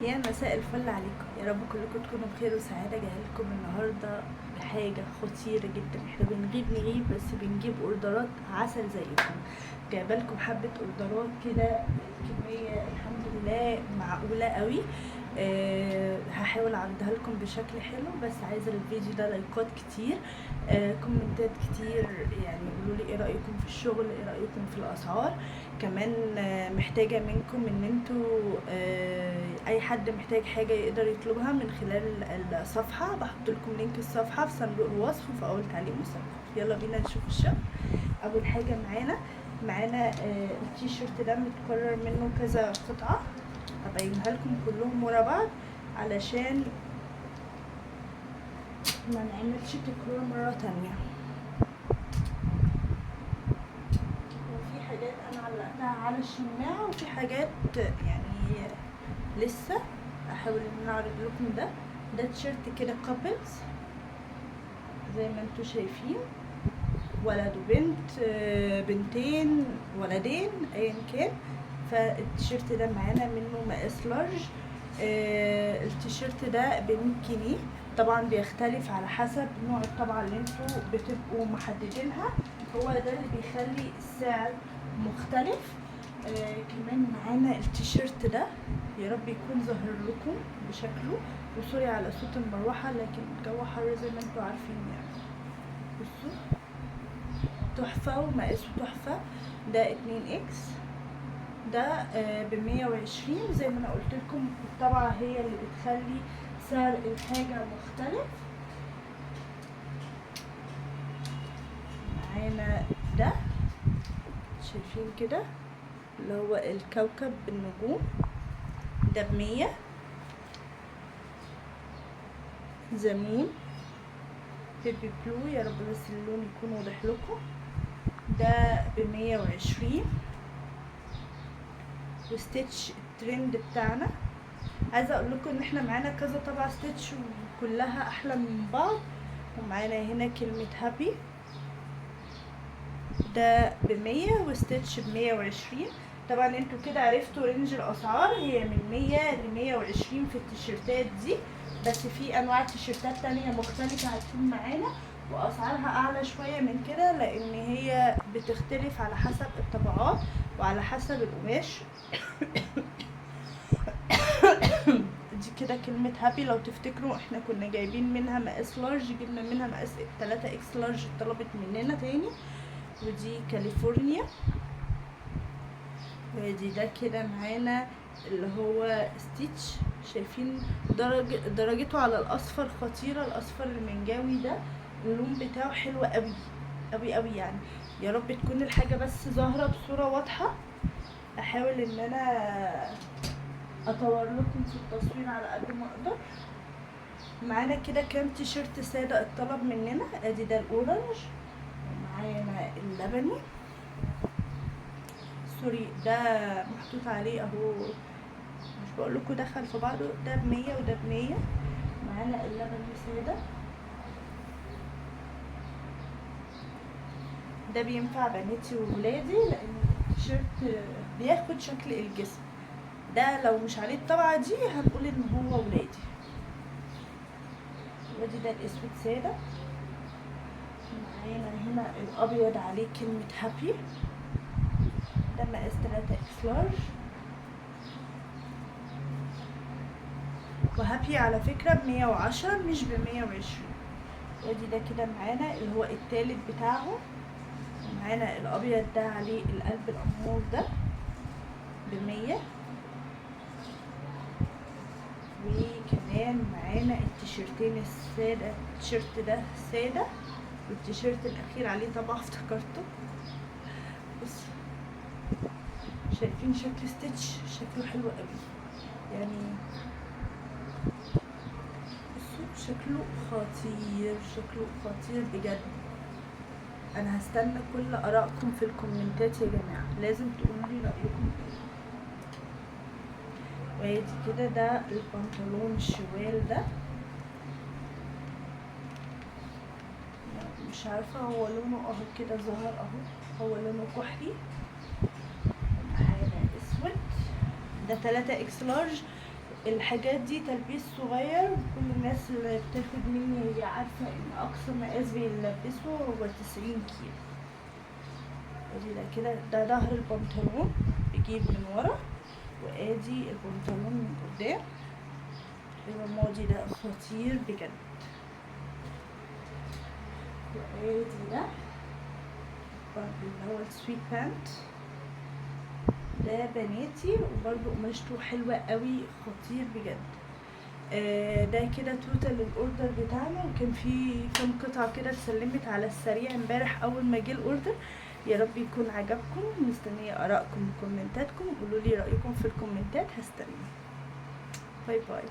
يا مساء الفل عليكم، يا رب كلكم تكونوا بخير وسعادة. جايلكم النهاردة بحاجة خطيرة جدا. احنا نغيب بس بنجيب اوردرات عسل زيكم. جايبالكم حبة اوردرات كده، الكمية الحمد لله معقولة قوي. هحاول اعرضها لكم بشكل حلو، بس عايزة الفيديو ده لايكات كتير، كومنتات كتير. يعني قولوا لي ايه رأيكم في الشغل، ايه رأيكم في الاسعار. كمان محتاجة منكم ان انتوا اي حد محتاج حاجة يقدر يطلبها من خلال الصفحة. بحط لكم لينك الصفحة في صندوق الوصف وفي اول تعليق مثبت. يلا بينا نشوف الشغل. اول حاجة معانا التيشيرت ده متكرر منه كذا قطعة. هبينها لكم كلهم ورا بعض علشان ما نعملش تكرار مرة تانية. وفي حاجات انا علقتها على الشماعة، وفي حاجات يعني لسه احاول ان انا اعرض لكم. ده تيشيرت كده كابلز زي ما انتوا شايفين، ولد وبنت، بنتين، ولدين، ايا كان. فالتيشيرت ده معانا منه مقاس لارج. التيشيرت ده ب100 جنيه. طبعا بيختلف على حسب نوع الطبعة اللي انتوا بتبقوا محددينها، هو ده اللي بيخلي السعر مختلف. كمان معانا التيشيرت ده، يا رب يكون ظاهر لكم بشكله، وسوري على صوت المروحة لكن الجو حر زي ما انتوا عارفين يعني. بصوا تحفة ومقاسه تحفة. ده 2X. ده ب120. زي ما انا قلت لكم الطبعة هي اللي بتخلي سعر الحاجة مختلف. معانا ده شايفين كده اللي هو الكوكب بالنجوم، ده ب100. زمون بيبي بلو، يا رب بس اللون يكون واضح لكم. ده ب120. وستيتش الترند بتاعنا. عايزه اقول لكم ان احنا معانا كذا طبعه ستيتش وكلها احلى من بعض. ومعانا هنا كلمه هابي، ده ب100 وستيتش ب120. طبعا انتوا كده عرفتوا رينج الاسعار، هي من 100 ل120 في التيشيرتات دي. بس في انواع تيشيرتات تانية مختلفه هتكون معانا واسعارها اعلى شويه من كده، لان هي بتختلف على حسب الطبعات وعلى حسب القماش. دي كده كلمة هابي، لو تفتكروا احنا كنا جايبين منها مقاس لارج، جبنا منها مقاس 3X لارج طلبت مننا تاني. ودي كاليفورنيا. ودي ده كده معانا اللي هو ستيتش. شايفين درجته على الاصفر خطيرة، الاصفر المنجاوي ده اللون بتاعه حلو قوي قوي قوي يعني. يا رب تكون الحاجة بس ظاهرة بصورة واضحة. احاول ان انا اطور لكم في التصوير على قد ما اقدر. معانا كده كام تيشيرت سادة اتطلب مننا. ادي ده الاورنج، ومعانا اللبني، سوري ده محطوط عليه اهو، مش بقول لكم دخل في بعضه. ده ب100 وده ب100. معانا اللبني سادة، ده بينفع بناتي وولادي لان التيشيرت بياخد شكل الجسم. ده لو مش عليه الطبعة دي هنقول ان هو ولادي. ودي ده الاسود سادة. معانا هنا الابيض عليه كلمة هابي، ده مقاس 3X لارج. وهابي على فكرة ب110 مش ب120. ودي ده كده معانا اللي هو التالت بتاعهم. معانا الابيض ده عليه القلب الامور ده ب100. وكمان معانا التيشيرتين السادة، التيشيرت ده سادة والتيشيرت الاخير عليه طبعا افتكرته. بص شايفين شكل ستيتش، شكله حلو قوي يعني. بصوا شكله خطير، شكله خطير بجد. انا هستنى كل ارائكم في الكومنتات يا جماعه، لازم تقولوا لي رايكم ايه. وادي كده ده البنطلون الشوال ده، مش عارفه هو لونه اهو كده ظهر اهو، هو لونه كحلي. معانا اسود، ده 3X لارج. الحاجات دي تلبيس صغير، كل الناس اللي بتاخد مني هي عارفة ان اقصى مقاس بيلبسه هو 90 كيلو. ادي ده كده، ده ظهر البنطلون بيجيب من ورا، وادي البنطلون من قدام. الرمادي ده خطير بجد. وادي ده برضه اللي هو السويت بانت، ده بناتي وبرضه قماشته حلوة قوي، خطير بجد. ده كده توتال الاوردر بتاعنا، وكان في كام قطعة كده اتسلمت على السريع امبارح اول ما جه الاوردر. يا رب يكون عجبكم، مستنية ارائكم وكومنتاتكم، قولوا لي رأيكم في الكومنتات، هستنى. باي باي.